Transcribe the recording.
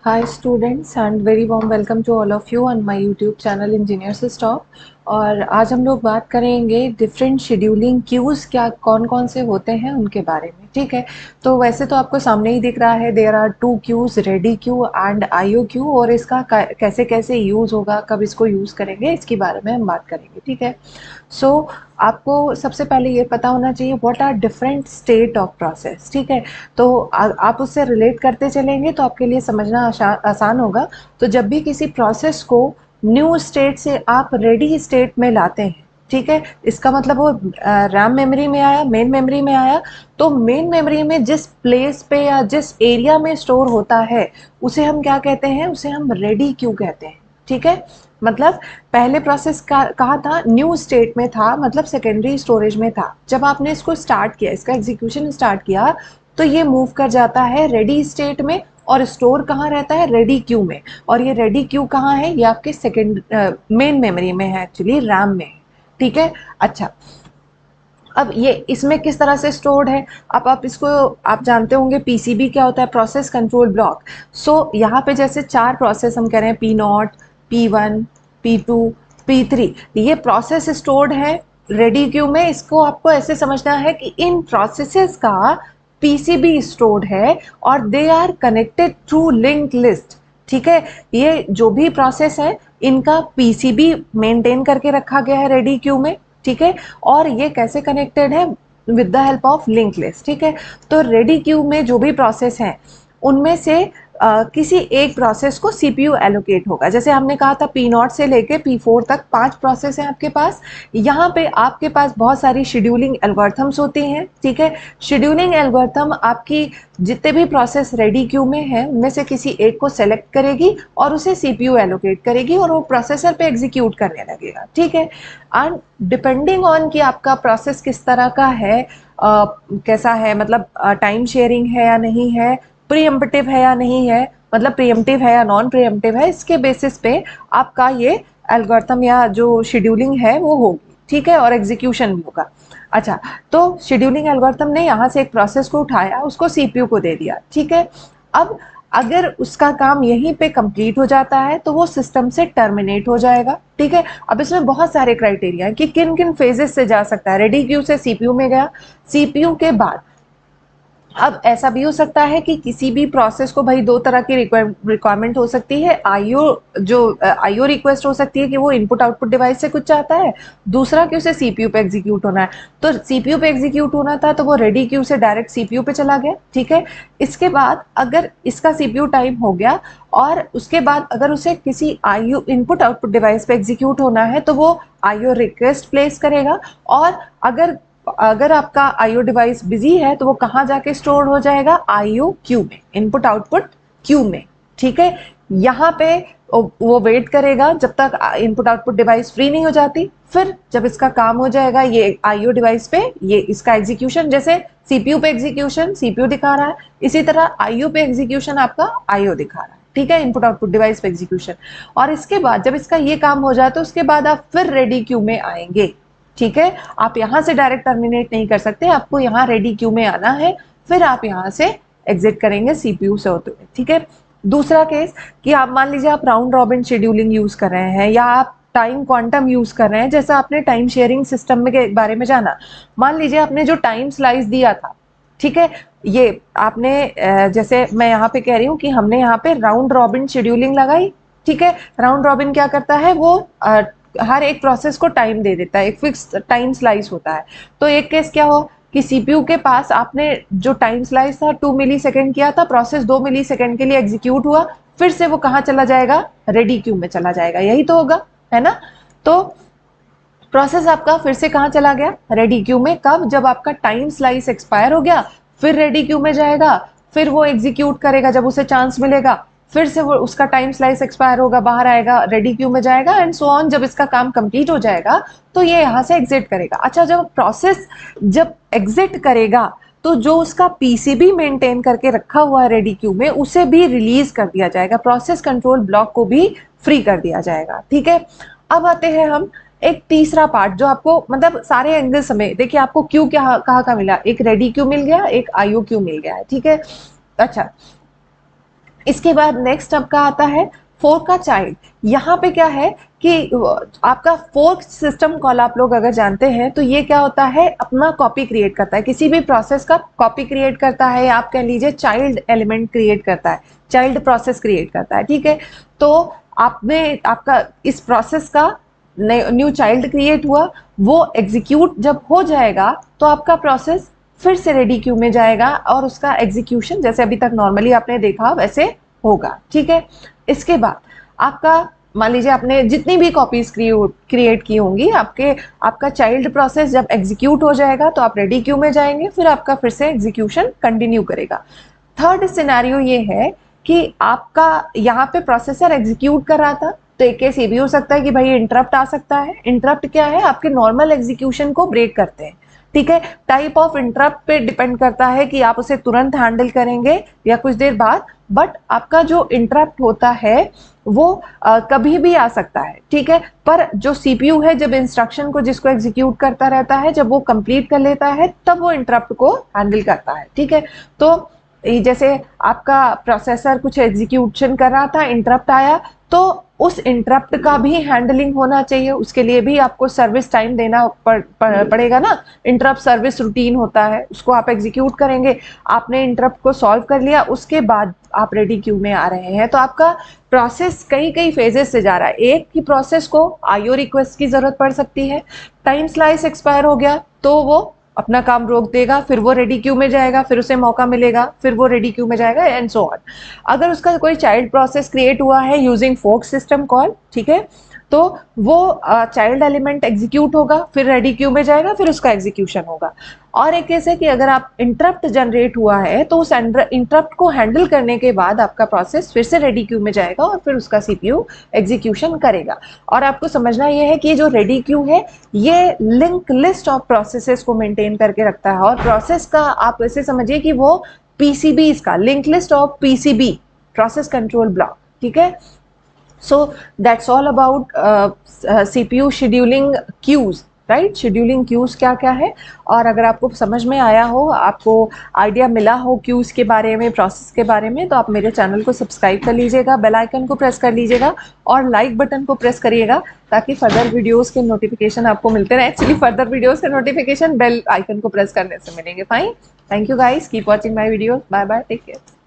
Hi students and very warm welcome to all of you on my YouTube channel Engineers Stop। और आज हम लोग बात करेंगे डिफरेंट शेड्यूलिंग क्यूज़ क्या कौन कौन से होते हैं उनके बारे में। ठीक है, तो वैसे तो आपको सामने ही दिख रहा है there are two queues, ready queue and IO queue, और इसका कैसे कैसे यूज़ होगा, कब इसको यूज़ करेंगे, इसके बारे में हम बात करेंगे। ठीक है, सो आपको सबसे पहले ये पता होना चाहिए what are different state of process. ठीक है, तो आप उससे रिलेट करते चलेंगे तो आपके लिए समझना आसान होगा। तो जब भी किसी प्रोसेस को न्यू स्टेट से आप रेडी स्टेट में लाते हैं, ठीक है, इसका मतलब वो रैम मेमोरी में आया, मेन मेमोरी में आया, तो मेन मेमोरी में जिस प्लेस पे या जिस एरिया में स्टोर होता है उसे हम क्या कहते हैं, उसे हम रेडी क्यू कहते हैं। ठीक है, मतलब पहले प्रोसेस का कहा था न्यू स्टेट में था, मतलब सेकेंडरी स्टोरेज में था। जब आपने इसको स्टार्ट किया, इसका एग्जीक्यूशन स्टार्ट किया, तो ये मूव कर जाता है रेडी स्टेट में, और स्टोर कहाँ रहता है, रेडी क्यू में। और ये रेडी क्यू कहाँ है, ये आपके सेकेंड मेन मेमोरी में है, एक्चुअली रैम में है। ठीक है, अच्छा, अब ये इसमें किस तरह से स्टोर्ड है, अब आप इसको आप जानते होंगे पीसीबी क्या होता है, प्रोसेस कंट्रोल ब्लॉक। सो यहाँ पे जैसे चार प्रोसेस हम कह रहे हैं, P0, P1, P2, P3, ये प्रोसेस स्टोर्ड है रेडी क्यू में। इसको आपको ऐसे समझना है कि इन प्रोसेसेस का पीसीबी स्टोर्ड है और they are connected through link list. ठीक है, ये जो भी प्रोसेस है इनका पीसीबी मेंटेन करके रखा गया है रेडी क्यू में। ठीक है, और ये कैसे कनेक्टेड है, with the help of link list. ठीक है, तो रेडी क्यू में जो भी प्रोसेस हैं उनमें से किसी एक प्रोसेस को सीपीयू एलोकेट होगा। जैसे हमने कहा था P0 से लेके P4 तक 5 प्रोसेस हैं आपके पास। यहाँ पे आपके पास बहुत सारी शेड्यूलिंग एल्गोरिथम्स होती हैं। ठीक है, शेड्यूलिंग एल्गोरिथम आपकी जितने भी प्रोसेस रेडी क्यू में है उनमें से किसी एक को सेलेक्ट करेगी और उसे सीपीयू एलोकेट करेगी और वो प्रोसेसर पे एग्जीक्यूट करने लगेगा। ठीक है, एंड डिपेंडिंग ऑन कि आपका प्रोसेस किस तरह का है, कैसा है, मतलब टाइम शेयरिंग है या नहीं है, प्रीएम्प्टिव है या नहीं है, मतलब प्रीएम्प्टिव है या नॉन प्रीएम्प्टिव है, इसके बेसिस पे आपका ये एल्गोरिथम या जो शेड्यूलिंग है वो होगी। ठीक है, और एग्जीक्यूशन भी होगा। अच्छा, तो शेड्यूलिंग एल्गोरिथम ने यहाँ से एक प्रोसेस को उठाया, उसको सीपीयू को दे दिया। ठीक है, अब अगर उसका काम यहीं पे कंप्लीट हो जाता है तो वो सिस्टम से टर्मिनेट हो जाएगा। ठीक है, अब इसमें बहुत सारे क्राइटेरिया हैं कि किन किन फेजेस से जा सकता है। रेडी क्यू से सीपीयू में गया, सीपीयू के बाद अब ऐसा भी हो सकता है कि किसी भी प्रोसेस को, भाई दो तरह की रिक्वायरमेंट हो सकती है। आईओ, जो आईओ रिक्वेस्ट हो सकती है कि वो इनपुट आउटपुट डिवाइस से कुछ चाहता है, दूसरा कि उसे सीपीयू पे एग्जीक्यूट होना है। तो सीपीयू पे एग्जीक्यूट होना था तो वो रेडी क्यू से डायरेक्ट सीपीयू पे चला गया। ठीक है, इसके बाद अगर इसका सीपीयू टाइम हो गया और उसके बाद अगर उसे किसी आईओ इनपुट आउटपुट डिवाइस पे एग्जीक्यूट होना है तो वो आईओ रिक्वेस्ट प्लेस करेगा। और अगर अगर आपका आईओ डिवाइस बिजी है तो वो कहाँ जाके स्टोर हो जाएगा, आईओ क्यू में, इनपुट आउटपुट क्यू में। ठीक है, यहाँ पे वो वेट करेगा जब तक इनपुट आउटपुट डिवाइस फ्री नहीं हो जाती। फिर जब इसका काम हो जाएगा ये आईओ डिवाइस पे, ये इसका एग्जीक्यूशन, जैसे सीपीयू पे एग्जीक्यूशन सीपीयू दिखा रहा है, इसी तरह आईओ पे एग्जीक्यूशन आपका आईओ दिखा रहा है। ठीक है, इनपुट आउटपुट डिवाइस पे एग्जीक्यूशन। और इसके बाद जब इसका ये काम हो जाए तो उसके बाद आप फिर रेडी क्यू में आएंगे। ठीक है, आप यहां से डायरेक्ट टर्मिनेट नहीं कर सकते, आपको यहाँ रेडी क्यू में आना है, फिर आप यहां से एग्जिट करेंगे सीपीयू से होते हुए। ठीक है, दूसरा केस कि आप मान लीजिए आप राउंड रॉबिन शेड्यूलिंग यूज कर रहे हैं या आप टाइम क्वांटम यूज कर रहे हैं, जैसा आपने टाइम शेयरिंग सिस्टम में के बारे में जाना। मान लीजिए आपने जो टाइम स्लाइस दिया था, ठीक है, ये आपने जैसे मैं यहाँ पे कह रही हूँ कि हमने यहाँ पे राउंड रॉबिन शेड्यूलिंग लगाई। ठीक है, राउंड रॉबिन क्या करता है, वो हर एक प्रोसेस को टाइम दे देता है, एक फिक्स टाइम स्लाइस होता है। तो एक केस क्या हो कि सीपीयू के पास आपने जो टाइम स्लाइस था 2 मिली सेकेंड किया था, प्रोसेस 2 मिली सेकेंड के लिए एग्जीक्यूट हुआ, फिर से वो कहाँ चला जाएगा, रेडी क्यू में चला जाएगा। यही तो होगा, है ना। तो प्रोसेस आपका फिर से कहाँ चला गया, रेडी क्यू में। कब, जब आपका टाइम स्लाइस एक्सपायर हो गया, फिर रेडी क्यू में जाएगा, फिर वो एग्जीक्यूट करेगा जब उसे चांस मिलेगा, फिर से वो उसका टाइम स्लाइस एक्सपायर होगा, बाहर आएगा, रेडी क्यू में जाएगा, एंड सो ऑन। जब इसका काम कंप्लीट हो जाएगा तो ये यहाँ से एग्जिट करेगा। अच्छा, जब प्रोसेस जब एग्जिट करेगा तो जो उसका पीसीबी मेंटेन करके रखा हुआ है रेडी क्यू में, उसे भी रिलीज कर दिया जाएगा, प्रोसेस कंट्रोल ब्लॉक को भी फ्री कर दिया जाएगा। ठीक है, अब आते हैं हम एक तीसरा पार्ट जो आपको मतलब सारे एंगल्स में, देखिए आपको क्यू क्या कहाँ का मिला, एक रेडी क्यू मिल गया, एक आईओ क्यू मिल गया है। ठीक है, अच्छा, इसके बाद नेक्स्ट आपका आता है फोर्क का चाइल्ड। यहाँ पे क्या है कि आपका फोर्क सिस्टम कॉल आप लोग अगर जानते हैं तो ये क्या होता है, अपना कॉपी क्रिएट करता है, किसी भी प्रोसेस का कॉपी क्रिएट करता है, या आप कह लीजिए चाइल्ड एलिमेंट क्रिएट करता है, चाइल्ड प्रोसेस क्रिएट करता है। ठीक है, तो आपने आपका इस प्रोसेस का न्यू चाइल्ड क्रिएट हुआ, वो एग्जीक्यूट जब हो जाएगा तो आपका प्रोसेस फिर से रेडी क्यू में जाएगा और उसका एग्जीक्यूशन जैसे अभी तक नॉर्मली आपने देखा वैसे होगा। ठीक है, इसके बाद आपका मान लीजिए आपने जितनी भी कॉपीज क्रिएट की होंगी, आपका चाइल्ड प्रोसेस जब एग्जीक्यूट हो जाएगा तो आप रेडी क्यू में जाएंगे, फिर आपका फिर से एग्जीक्यूशन कंटिन्यू करेगा। थर्ड सिनेरियो ये है कि आपका यहाँ पे प्रोसेसर एग्जीक्यूट कर रहा था, तो एक केस ये भी हो सकता है कि भाई इंटरप्ट आ सकता है। इंटरप्ट क्या है, आपके नॉर्मल एग्जीक्यूशन को ब्रेक करते हैं। ठीक है, टाइप ऑफ इंटरप्ट पे डिपेंड करता है कि आप उसे तुरंत हैंडल करेंगे या कुछ देर बाद, बट आपका जो इंटरप्ट होता है वो कभी भी आ सकता है। ठीक है, पर जो सीपीयू है जब इंस्ट्रक्शन को जिसको एग्जीक्यूट करता रहता है, जब वो कंप्लीट कर लेता है तब वो इंटरप्ट को हैंडल करता है। ठीक है, तो जैसे आपका प्रोसेसर कुछ एग्जीक्यूशन कर रहा था, इंटरप्ट आया, तो उस इंटरप्ट का भी हैंडलिंग होना चाहिए, उसके लिए भी आपको सर्विस टाइम देना पड़ेगा ना। इंटरप्ट सर्विस रूटीन होता है, उसको आप एग्जीक्यूट करेंगे। आपने इंटरप्ट को सॉल्व कर लिया, उसके बाद आप रेडी क्यू में आ रहे हैं, तो आपका प्रोसेस कई कई फेजेस से जा रहा है। एक ही प्रोसेस को आईओ रिक्वेस्ट की जरूरत पड़ सकती है, टाइम स्लाइस एक्सपायर हो गया तो वो अपना काम रोक देगा, फिर वो रेडी क्यू में जाएगा, फिर उसे मौका मिलेगा, फिर वो रेडी क्यू में जाएगा, एंड सो ऑन। अगर उसका कोई चाइल्ड प्रोसेस क्रिएट हुआ है यूजिंग फोर्क सिस्टम कॉल, ठीक है, तो वो चाइल्ड एलिमेंट एग्जीक्यूट होगा, फिर रेडी क्यू में जाएगा, फिर उसका एग्जीक्यूशन होगा। और एक केस है कि अगर आप इंटरप्ट जनरेट हुआ है तो उस इंटरप्ट को हैंडल करने के बाद आपका प्रोसेस फिर से रेडी क्यू में जाएगा और फिर उसका सीपीयू एग्जीक्यूशन करेगा। और आपको समझना यह है कि जो रेडी क्यू है ये लिंक लिस्ट ऑफ प्रोसेसेस को मेंटेन करके रखता है, और प्रोसेस का आप ऐसे समझिए कि वो पीसीबी, इसका link list of PCB, process control block. ठीक है, so that's all about CPU scheduling queues, right. Scheduling queues क्या क्या है, और अगर आपको समझ में आया हो, आपको आइडिया मिला हो क्यूज के बारे में, प्रोसेस के बारे में, तो आप मेरे चैनल को सब्सक्राइब कर लीजिएगा, बेल आइकन को प्रेस कर लीजिएगा और लाइक बटन को प्रेस करिएगा ताकि फर्दर वीडियोस के नोटिफिकेशन आपको मिलते रहे। एक्चुअली फर्दर वीडियोस के नोटिफिकेशन बेल आइकन को प्रेस करने से मिलेंगे। Fine, thank you guys, keep watching my videos, bye bye, take care.